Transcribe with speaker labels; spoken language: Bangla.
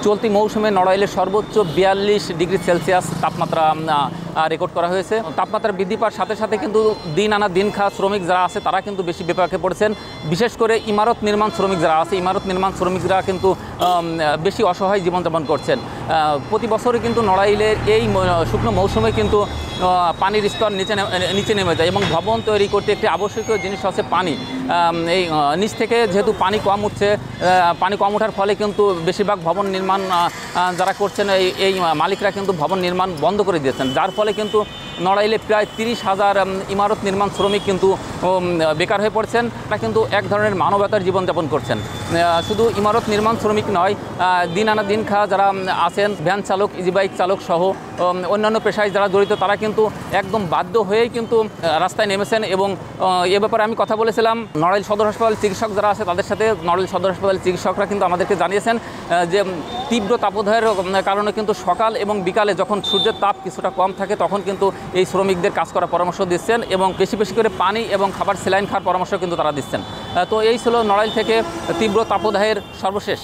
Speaker 1: চলতি মৌসুমে নড়াইলের সর্বোচ্চ 42 ডিগ্রি সেলসিয়াস তাপমাত্রা রেকর্ড করা হয়েছে। তাপমাত্রা বৃদ্ধি পাওয়ার সাথে সাথে কিন্তু দিন আনা দিন খাওয়া শ্রমিক যারা আছে তারা কিন্তু বেশি বিপাকে পড়েছেন। বিশেষ করে ইমারত নির্মাণ শ্রমিক যারা আছে, ইমারত নির্মাণ শ্রমিকরা কিন্তু বেশি অসহায় জীবনযাপন করছেন। প্রতি বছরই কিন্তু নড়াইলের এই শুকনো মৌসুমে কিন্তু পানির স্তর নিচে নেমে যায় এবং ভবন তৈরি করতে একটি আবশ্যকীয় জিনিস হচ্ছে পানি। এই নিচ থেকে যেহেতু পানি কম উঠছে, পানি কম ওঠার ফলে কিন্তু বেশিরভাগ ভবন নির্মাণ যারা করছেন এই মালিকরা কিন্তু ভবন নির্মাণ বন্ধ করে দিয়েছেন, যার ফলে কিন্তু নড়াইলে প্রায় 30,000 ইমারত নির্মাণ শ্রমিক কিন্তু বেকার হয়ে পড়ছেন। তারা কিন্তু এক ধরনের মানবতার জীবনযাপন করছেন। শুধু ইমারত নির্মাণ শ্রমিক নয়, দিন আনা দিন খাওয়া যারা আছেন, ভ্যান চালক, ইজি বাইক চালক সহ অন্যান্য পেশায় যারা জড়িত তারা কিন্তু একদম বাধ্য হয়েই কিন্তু রাস্তায় নেমেছেন। এবং এ ব্যাপারে আমি কথা বলেছিলাম নড়াইল সদর হাসপাতাল চিকিৎসক যারা আছে তাদের সাথে। নড়াইল সদর হাসপাতাল চিকিৎসকরা কিন্তু আমাদেরকে জানিয়েছেন যে তীব্র তাপদাহের কারণে কিন্তু সকাল এবং বিকালে যখন সূর্যের তাপ কিছুটা কম থাকে তখন কিন্তু এই শ্রমিকদের কাজ করার পরামর্শ দিচ্ছেন এবং বেশি বেশি করে পানি এবং খাবার স্যালাইন খাওয়ার পরামর্শ কিন্তু তারা দিচ্ছেন। তো এই ছিল নড়াইল থেকে তীব্র তাপদাহের সর্বশেষ।